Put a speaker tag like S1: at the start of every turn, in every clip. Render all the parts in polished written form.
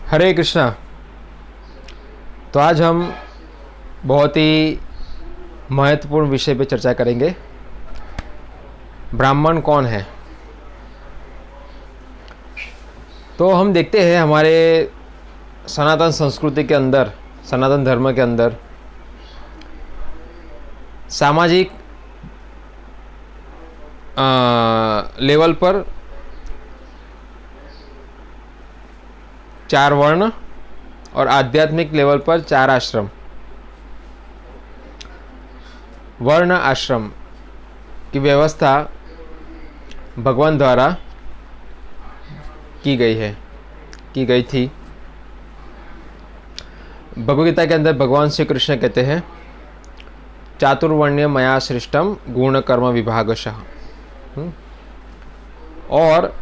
S1: हरे कृष्णा। तो आज हम बहुत ही महत्वपूर्ण विषय पे चर्चा करेंगे। ब्राह्मण कौन है? तो हम देखते हैं हमारे सनातन संस्कृति के अंदर, सनातन धर्म के अंदर सामाजिक लेवल पर 4 वर्ण और आध्यात्मिक लेवल पर 4 आश्रम, वर्ण आश्रम की व्यवस्था भगवान द्वारा की गई थी। भगवद गीता के अंदर भगवान श्री कृष्ण कहते हैं, चातुर्वर्ण्य मया सृष्टम गुण कर्म विभागशः। और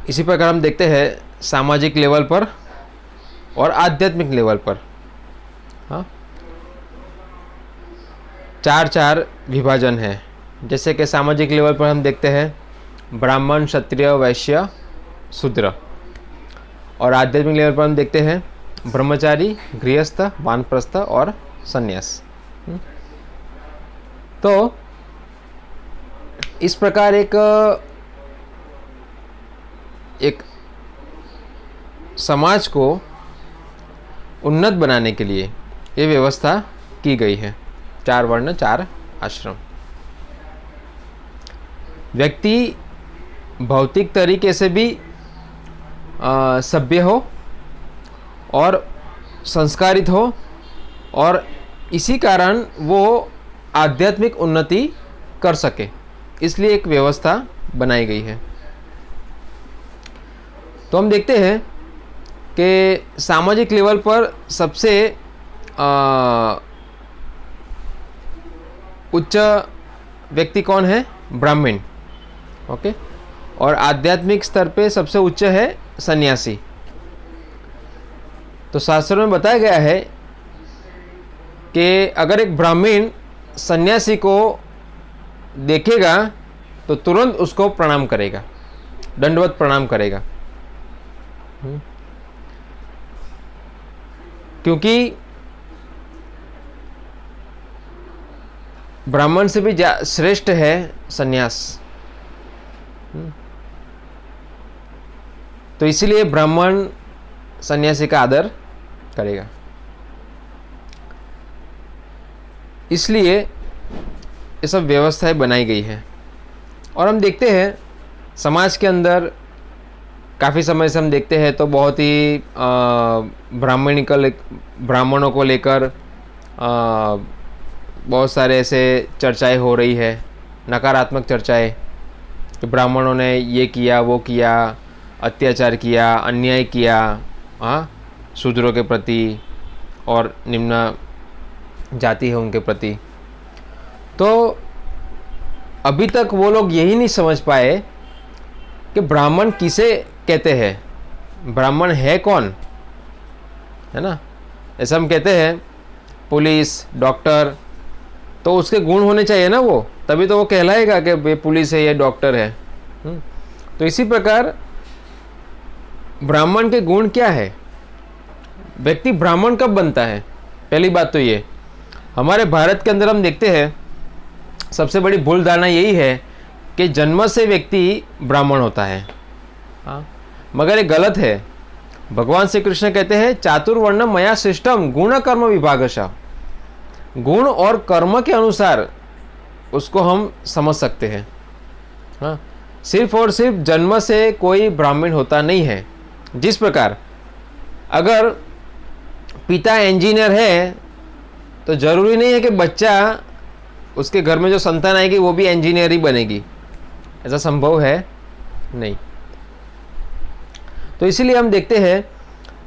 S1: इसी प्रकार हम देखते हैं सामाजिक लेवल पर और आध्यात्मिक लेवल पर 4 विभाजन है। जैसे कि सामाजिक लेवल पर हम देखते हैं ब्राह्मण, क्षत्रिय, वैश्य, शूद्र। और आध्यात्मिक लेवल पर हम देखते हैं ब्रह्मचारी, गृहस्थ, वानप्रस्थ और सन्यास। तो इस प्रकार एक समाज को उन्नत बनाने के लिए ये व्यवस्था की गई है। 4 वर्ण 4 आश्रम। व्यक्ति भौतिक तरीके से भी सभ्य हो और संस्कारित हो, और इसी कारण वो आध्यात्मिक उन्नति कर सके, इसलिए एक व्यवस्था बनाई गई है। तो हम देखते हैं कि सामाजिक लेवल पर सबसे उच्च व्यक्ति कौन है? ब्राह्मण। ओके। और आध्यात्मिक स्तर पे सबसे उच्च है सन्यासी। तो शास्त्र में बताया गया है कि अगर एक ब्राह्मण सन्यासी को देखेगा तो तुरंत उसको प्रणाम करेगा, दंडवत प्रणाम करेगा। क्योंकि ब्राह्मण से भी श्रेष्ठ है सन्यास। तो इसीलिए ब्राह्मण सन्यासी का आदर करेगा। इसलिए ये सब व्यवस्थाएं बनाई गई है। और हम देखते हैं समाज के अंदर काफ़ी समय से हम देखते हैं तो बहुत ही ब्राह्मणों को लेकर बहुत सारे ऐसे चर्चाएं हो रही है, नकारात्मक चर्चाएं कि ब्राह्मणों ने ये किया, वो किया, अत्याचार किया, अन्याय किया शूद्रों के प्रति और निम्न जाति है उनके प्रति। तो अभी तक वो लोग यही नहीं समझ पाए कि ब्राह्मण किसे कहते हैं, ब्राह्मण है कौन, है ना। ऐसा हम कहते हैं पुलिस, डॉक्टर, तो उसके गुण होने चाहिए ना, वो तभी तो वो कहलाएगा कि वे पुलिस है या डॉक्टर है। तो इसी प्रकार ब्राह्मण के गुण क्या है? व्यक्ति ब्राह्मण कब बनता है? पहली बात तो ये, हमारे भारत के अंदर हम देखते हैं सबसे बड़ी भूल धारणा यही है कि जन्म से व्यक्ति ब्राह्मण होता है। मगर ये गलत है। भगवान श्री कृष्ण कहते हैं, चातुर्वर्ण मया सृष्टम गुण कर्म विभागशः। गुण और कर्म के अनुसार उसको हम समझ सकते हैं। सिर्फ और सिर्फ जन्म से कोई ब्राह्मण होता नहीं है। जिस प्रकार अगर पिता इंजीनियर है तो जरूरी नहीं है कि बच्चा, उसके घर में जो संतान आएगी वो भी इंजीनियर ही बनेगी, ऐसा संभव है नहीं। तो इसीलिए हम देखते हैं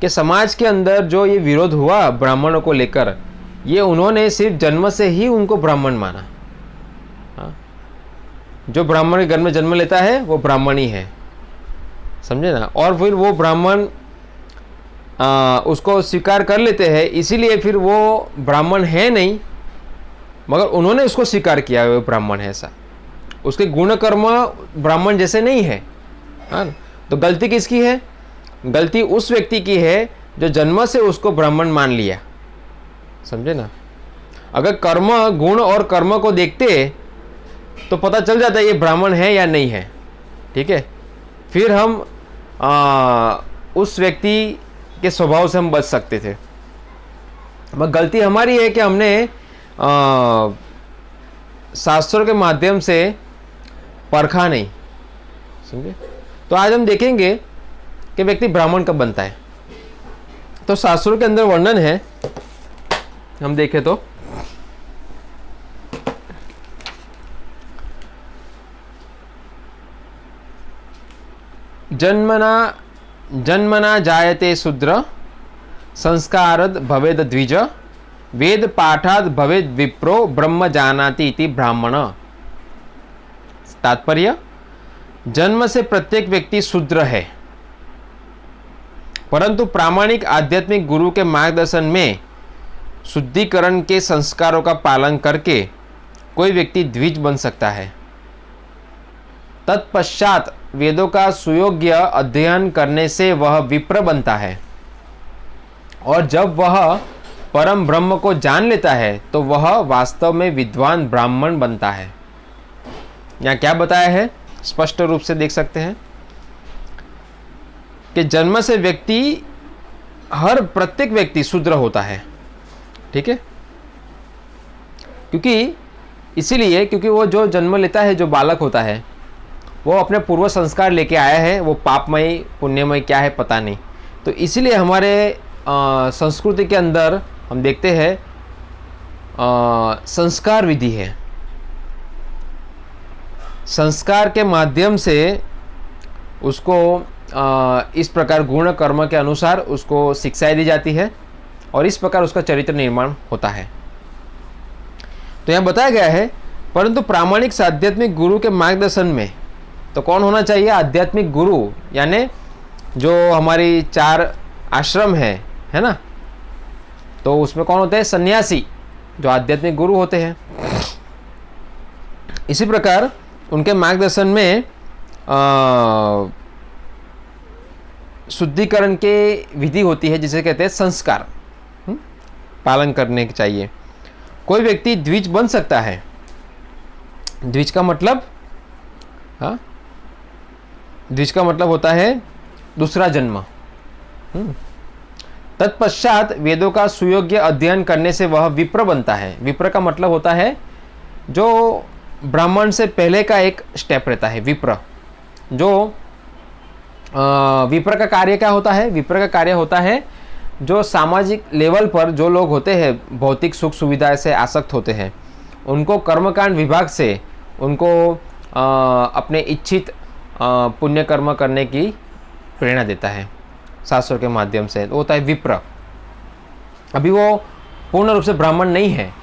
S1: कि समाज के अंदर जो ये विरोध हुआ ब्राह्मणों को लेकर, ये उन्होंने सिर्फ जन्म से ही उनको ब्राह्मण माना। जो ब्राह्मण के घर में जन्म लेता है वो ब्राह्मण ही है, समझे ना। और फिर वो ब्राह्मण उसको स्वीकार कर लेते हैं, इसीलिए फिर वो ब्राह्मण है नहीं, मगर उन्होंने उसको स्वीकार किया वो ब्राह्मण है। ऐसा उसके गुण कर्म ब्राह्मण जैसे नहीं है। हाँ, तो गलती किसकी है? गलती उस व्यक्ति की है जो जन्म से उसको ब्राह्मण मान लिया। समझे ना? अगर कर्म, गुण और कर्म को देखते तो पता चल जाता है ये ब्राह्मण है या नहीं है। ठीक है, फिर हम उस व्यक्ति के स्वभाव से हम बच सकते थे। बस गलती हमारी है कि हमने शास्त्रों के माध्यम से परखा नहीं। समझे? तो आज हम देखेंगे कि व्यक्ति ब्राह्मण कब बनता है। तो शास्त्रों के अंदर वर्णन है, हम देखें तो जन्मना जायते शूद्र, संस्कारद भवेद द्विज, वेद पाठाद भवेद विप्रो, ब्रह्म जानाति इति ब्राह्मण। तात्पर्य, जन्म से प्रत्येक व्यक्ति शूद्र है, परंतु प्रामाणिक आध्यात्मिक गुरु के मार्गदर्शन में शुद्धिकरण के संस्कारों का पालन करके कोई व्यक्ति द्विज बन सकता है। तत्पश्चात वेदों का सुयोग्य अध्ययन करने से वह विप्र बनता है, और जब वह परम ब्रह्म को जान लेता है तो वह वास्तव में विद्वान ब्राह्मण बनता है। यहाँ क्या बताया है, स्पष्ट रूप से देख सकते हैं कि जन्म से प्रत्येक व्यक्ति शूद्र होता है। ठीक है, क्योंकि वो जो जन्म लेता है, जो बालक होता है, वो अपने पूर्व संस्कार लेके आया है। वो पापमय पुण्यमय क्या है पता नहीं। तो इसीलिए हमारे संस्कृति के अंदर हम देखते हैं संस्कार विधि है। संस्कार के माध्यम से उसको इस प्रकार गुण कर्म के अनुसार उसको शिक्षाएं दी जाती है, और इस प्रकार उसका चरित्र निर्माण होता है। तो यहाँ बताया गया है, परंतु प्रामाणिक आध्यात्मिक गुरु के मार्गदर्शन में तो कौन होना चाहिए? आध्यात्मिक गुरु, यानी जो हमारी 4 आश्रम है ना, तो उसमें कौन होते हैं? सन्यासी, जो आध्यात्मिक गुरु होते हैं। इसी प्रकार उनके मार्गदर्शन में शुद्धिकरण के विधि होती है, जिसे कहते हैं संस्कार, पालन करने के चाहिए। कोई व्यक्ति द्विज बन सकता है। द्विज का मतलब, हाँ, द्विज का मतलब होता है दूसरा जन्म। तत्पश्चात वेदों का सुयोग्य अध्ययन करने से वह विप्र बनता है। विप्र का मतलब होता है जो ब्राह्मण से पहले का एक स्टेप रहता है, विप्र। जो विप्र का कार्य क्या होता है? विप्र का कार्य होता है जो सामाजिक लेवल पर जो लोग होते हैं, भौतिक सुख सुविधा से आसक्त होते हैं, उनको कर्मकांड विभाग से उनको अपने इच्छित पुण्य कर्म करने की प्रेरणा देता है शास्त्रों के माध्यम से। वो होता है विप्र। अभी वो पूर्ण रूप से ब्राह्मण नहीं है।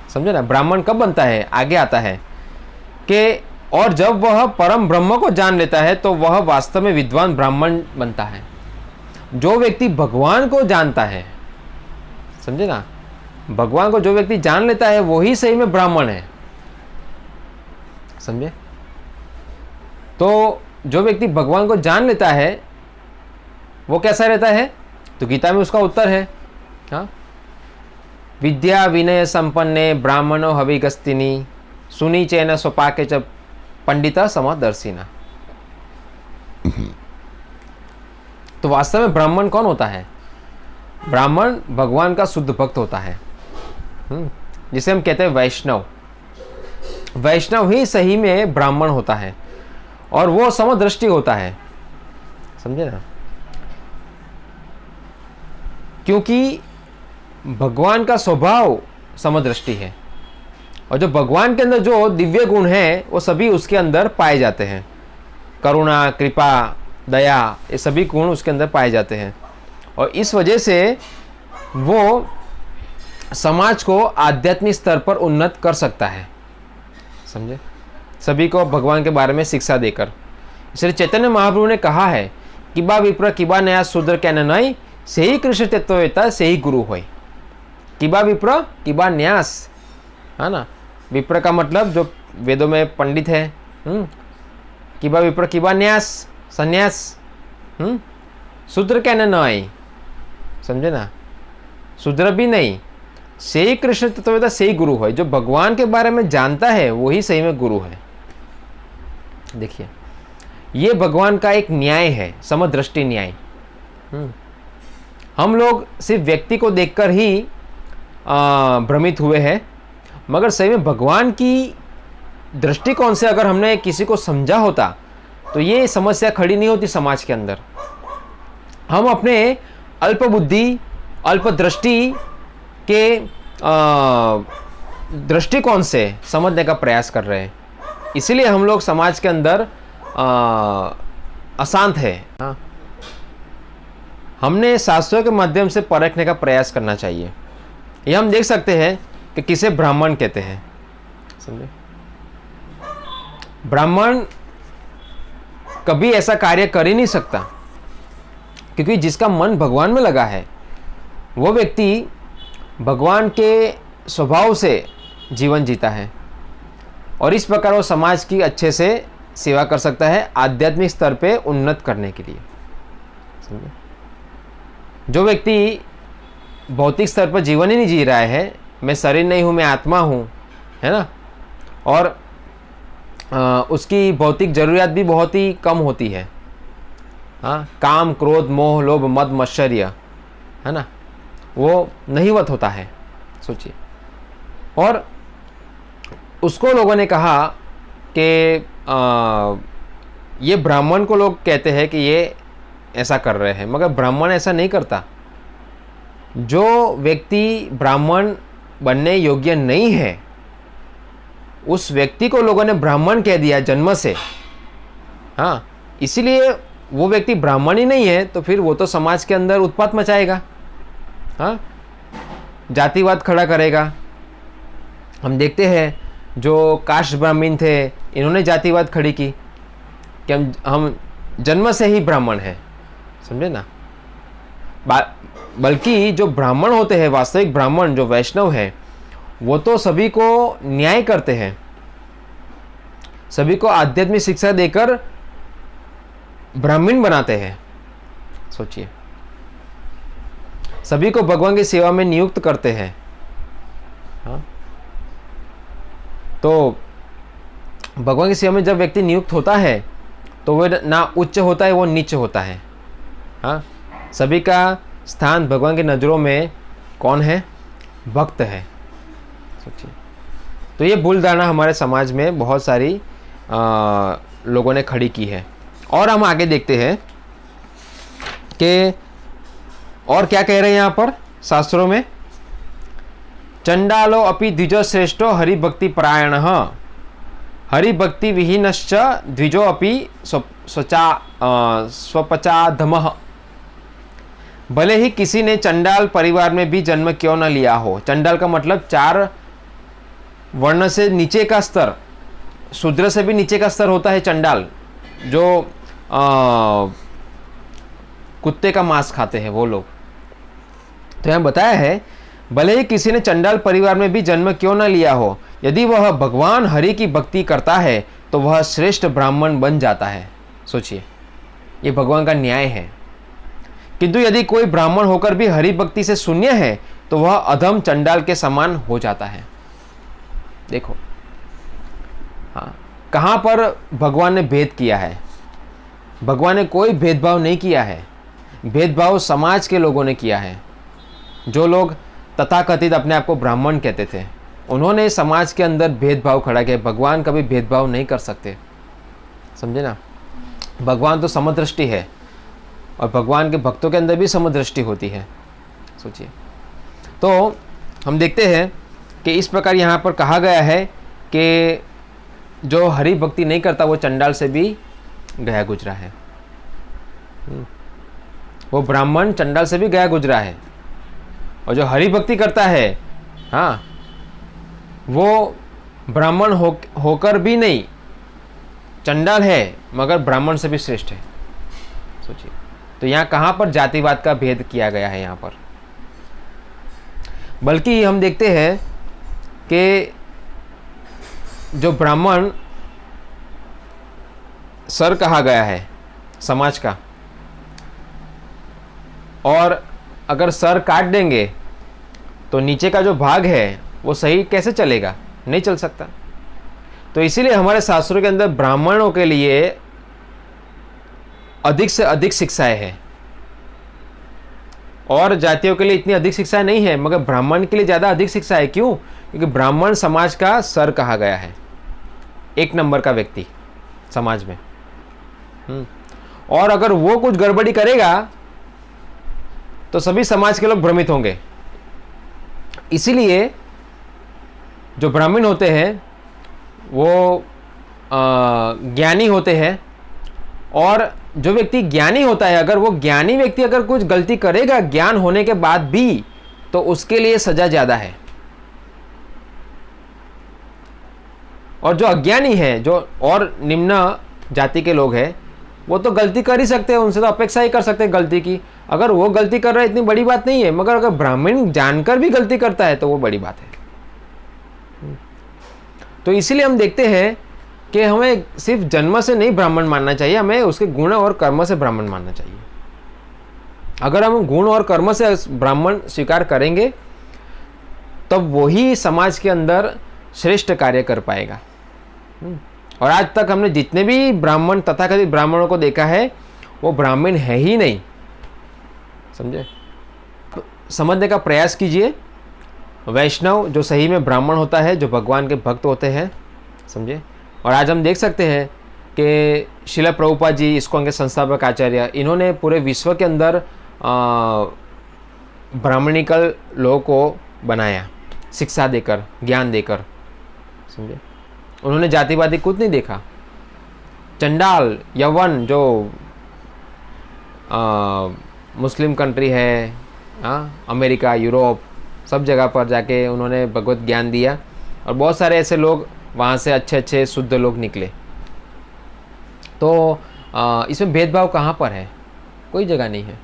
S1: समझे ना? ब्राह्मण कब बनता है? आगे आता है कि और जब वह परम ब्रह्म को जान लेता है तो वह वास्तव में विद्वान ब्राह्मण बनता है। जो व्यक्ति भगवान को जानता है, समझे ना, भगवान को जो व्यक्ति जान लेता है वही सही में ब्राह्मण है। समझे? तो जो व्यक्ति भगवान को जान लेता है वो कैसा रहता है? तो गीता में उसका उत्तर है, हाँ, विद्या विनय संपन्ने ब्राह्मणो हविगस्तिनी, सुनी चैन स्वपाके च पंडिता समदर्शिना। तो वास्तव में ब्राह्मण कौन होता है? ब्राह्मण भगवान का शुद्ध भक्त होता है, जिसे हम कहते हैं वैष्णव। वैष्णव ही सही में ब्राह्मण होता है, और वो समदृष्टि होता है। समझे ना? क्योंकि भगवान का स्वभाव समदृष्टि है, और जो भगवान के अंदर जो दिव्य गुण है वो सभी उसके अंदर पाए जाते हैं। करुणा, कृपा, दया, ये सभी गुण उसके अंदर पाए जाते हैं, और इस वजह से वो समाज को आध्यात्मिक स्तर पर उन्नत कर सकता है। समझे? सभी को भगवान के बारे में शिक्षा देकर। इसलिए चैतन्य महाप्रभु ने कहा है, किबा विप्र किबा नया शूद्र क्या नई, से ही कृष्ण तत्ववेता से ही गुरु होय। किबा विप्र किबा न्यास, है ना? विप्र का मतलब जो वेदों में पंडित है, किबा विप्र किबा न्यास, संन्यास, शूद्र कहना न आई, समझे ना, शूद्र भी नहीं, से ही कृष्ण तत्ववेता से ही गुरु है। जो भगवान के बारे में जानता है वही सही में गुरु है। देखिए ये भगवान का एक न्याय है, समदृष्टि न्याय। हम लोग सिर्फ व्यक्ति को देखकर ही भ्रमित हुए हैं, मगर सही में भगवान की दृष्टिकोण से अगर हमने किसी को समझा होता तो ये समस्या खड़ी नहीं होती समाज के अंदर। हम अपने अल्प बुद्धि, अल्प दृष्टि के दृष्टिकोण से समझने का प्रयास कर रहे हैं, इसीलिए हम लोग समाज के अंदर अशांत है। हाँ, हमने शास्त्रों के माध्यम से परखने का प्रयास करना चाहिए। ये हम देख सकते हैं कि किसे ब्राह्मण कहते हैं, समझे। ब्राह्मण कभी ऐसा कार्य कर ही नहीं सकता, क्योंकि जिसका मन भगवान में लगा है वो व्यक्ति भगवान के स्वभाव से जीवन जीता है, और इस प्रकार वो समाज की अच्छे से सेवा कर सकता है, आध्यात्मिक स्तर पे उन्नत करने के लिए, समझे। जो व्यक्ति भौतिक स्तर पर जीवन ही नहीं जी रहा है, मैं शरीर नहीं हूँ, मैं आत्मा हूँ, है ना, और उसकी भौतिक जरूरियात भी बहुत ही कम होती है। हाँ, काम, क्रोध, मोह, लोभ, मद, मत्सर्य, है ना, वो नहीवत होता है, सोचिए। और उसको लोगों ने कहा कि ये ब्राह्मण को लोग कहते हैं कि ये ऐसा कर रहे हैं, मगर ब्राह्मण ऐसा नहीं करता। जो व्यक्ति ब्राह्मण बनने योग्य नहीं है उस व्यक्ति को लोगों ने ब्राह्मण कह दिया जन्म से। हाँ, इसीलिए वो व्यक्ति ब्राह्मण ही नहीं है तो फिर वो तो समाज के अंदर उत्पात मचाएगा। हाँ, जातिवाद खड़ा करेगा। हम देखते हैं जो काष्ठ ब्राह्मण थे, इन्होंने जातिवाद खड़ी की कि हम जन्म से ही ब्राह्मण हैं, समझे ना। बल्कि जो ब्राह्मण होते हैं, वास्तविक ब्राह्मण जो वैष्णव है, वो तो सभी को न्याय करते हैं, सभी को आध्यात्मिक शिक्षा देकर ब्राह्मण बनाते हैं। सोचिए, सभी को भगवान की सेवा में नियुक्त करते हैं। हाँ? तो भगवान की सेवा में जब व्यक्ति नियुक्त होता है तो वह ना उच्च होता है, वो नीच होता है। हाँ, सभी का स्थान भगवान की नज़रों में कौन है? भक्त है। सोचिए, तो ये भूल धारणा हमारे समाज में बहुत सारी लोगों ने खड़ी की है। और हम आगे देखते हैं कि और क्या कह रहे हैं यहाँ पर शास्त्रों में। चंडालो अपि द्विजो श्रेष्ठो हरिभक्ति परायण, हरिभक्ति विहीनश्च द्विजो अपि स्वपचाधमः। भले ही किसी ने चंडाल परिवार में भी जन्म क्यों न लिया हो। चंडाल का मतलब 4 वर्ण से नीचे का स्तर, शूद्र से भी नीचे का स्तर होता है चंडाल, जो कुत्ते का मांस खाते हैं वो लोग। तो यहाँ बताया है, भले ही किसी ने चंडाल परिवार में भी जन्म क्यों न लिया हो, यदि वह भगवान हरि की भक्ति करता है तो वह श्रेष्ठ ब्राह्मण बन जाता है। सोचिए, ये भगवान का न्याय है। किंतु यदि कोई ब्राह्मण होकर भी हरि भक्ति से शून्य है तो वह अधम चंडाल के समान हो जाता है। देखो, हाँ, कहाँ पर भगवान ने भेद किया है? भगवान ने कोई भेदभाव नहीं किया है। भेदभाव समाज के लोगों ने किया है। जो लोग तथाकथित अपने आप को ब्राह्मण कहते थे, उन्होंने समाज के अंदर भेदभाव खड़ा किया। भगवान कभी भेदभाव नहीं कर सकते, समझे ना। भगवान तो समदृष्टि है, और भगवान के भक्तों के अंदर भी समदृष्टि होती है। सोचिए, तो हम देखते हैं कि इस प्रकार यहाँ पर कहा गया है कि जो हरि भक्ति नहीं करता वो चंडाल से भी गया गुजरा है। वो ब्राह्मण चंडाल से भी गया गुजरा है, और जो हरि भक्ति करता है, हाँ, वो ब्राह्मण होकर भी नहीं, चंडाल है मगर ब्राह्मण से भी श्रेष्ठ है। सोचिए, तो यहाँ कहाँ पर जातिवाद का भेद किया गया है यहाँ पर। बल्कि हम देखते हैं कि जो ब्राह्मण सर कहा गया है समाज का, और अगर सर काट देंगे तो नीचे का जो भाग है वो सही कैसे चलेगा, नहीं चल सकता। तो इसीलिए हमारे शास्त्रों के अंदर ब्राह्मणों के लिए अधिक से अधिक शिक्षाएं हैं, और जातियों के लिए इतनी अधिक शिक्षाएं नहीं है, मगर ब्राह्मण के लिए ज़्यादा अधिक शिक्षा है। क्यों? क्योंकि ब्राह्मण समाज का सर कहा गया है, एक नंबर का व्यक्ति समाज में। और अगर वो कुछ गड़बड़ी करेगा तो सभी समाज के लोग भ्रमित होंगे। इसीलिए जो ब्राह्मण होते हैं वो ज्ञानी होते हैं, और जो व्यक्ति ज्ञानी होता है, अगर वो ज्ञानी व्यक्ति अगर कुछ गलती करेगा ज्ञान होने के बाद भी, तो उसके लिए सजा ज़्यादा है। और जो अज्ञानी है, जो और निम्न जाति के लोग हैं, वो तो गलती कर ही सकते हैं, उनसे तो अपेक्षा ही कर सकते हैं गलती की। अगर वो गलती कर रहा है इतनी बड़ी बात नहीं है, मगर अगर ब्राह्मण जानकर भी गलती करता है तो वो बड़ी बात है। तो इसीलिए हम देखते हैं कि हमें सिर्फ जन्म से नहीं ब्राह्मण मानना चाहिए, हमें उसके गुण और कर्म से ब्राह्मण मानना चाहिए। अगर हम गुण और कर्म से ब्राह्मण स्वीकार करेंगे तब वही समाज के अंदर श्रेष्ठ कार्य कर पाएगा। और आज तक हमने जितने भी ब्राह्मण तथाकथित ब्राह्मणों को देखा है वो ब्राह्मण है ही नहीं, समझे? तो समझने का प्रयास कीजिए। वैष्णव जो सही में ब्राह्मण होता है, जो भगवान के भक्त होते हैं, समझे? और आज हम देख सकते हैं कि श्रील प्रभुपाद जी, इस्कॉन के संस्थापक आचार्य, इन्होंने पूरे विश्व के अंदर ब्राह्मणिकल लोगों को बनाया, शिक्षा देकर, ज्ञान देकर, समझे? उन्होंने जातिवादी कुछ नहीं देखा। चंडाल, यवन जो मुस्लिम कंट्री है, अमेरिका, यूरोप, सब जगह पर जाके उन्होंने भगवत ज्ञान दिया, और बहुत सारे ऐसे लोग वहाँ से अच्छे अच्छे शुद्ध लोग निकले। तो इसमें भेदभाव कहाँ पर है? कोई जगह नहीं है।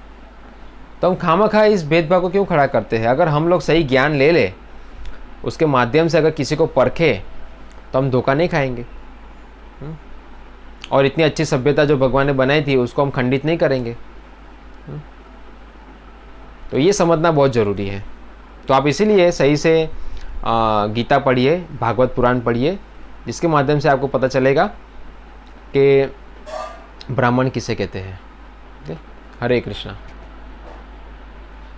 S1: तो हम खामखा इस भेदभाव को क्यों खड़ा करते हैं? अगर हम लोग सही ज्ञान ले ले, उसके माध्यम से अगर किसी को परखे, तो हम धोखा नहीं खाएंगे। और इतनी अच्छी सभ्यता जो भगवान ने बनाई थी उसको हम खंडित नहीं करेंगे। तो ये समझना बहुत ज़रूरी है। तो आप इसीलिए सही से गीता पढ़िए, भागवत पुराण पढ़िए, जिसके माध्यम से आपको पता चलेगा कि ब्राह्मण किसे कहते हैं। हरे कृष्णा।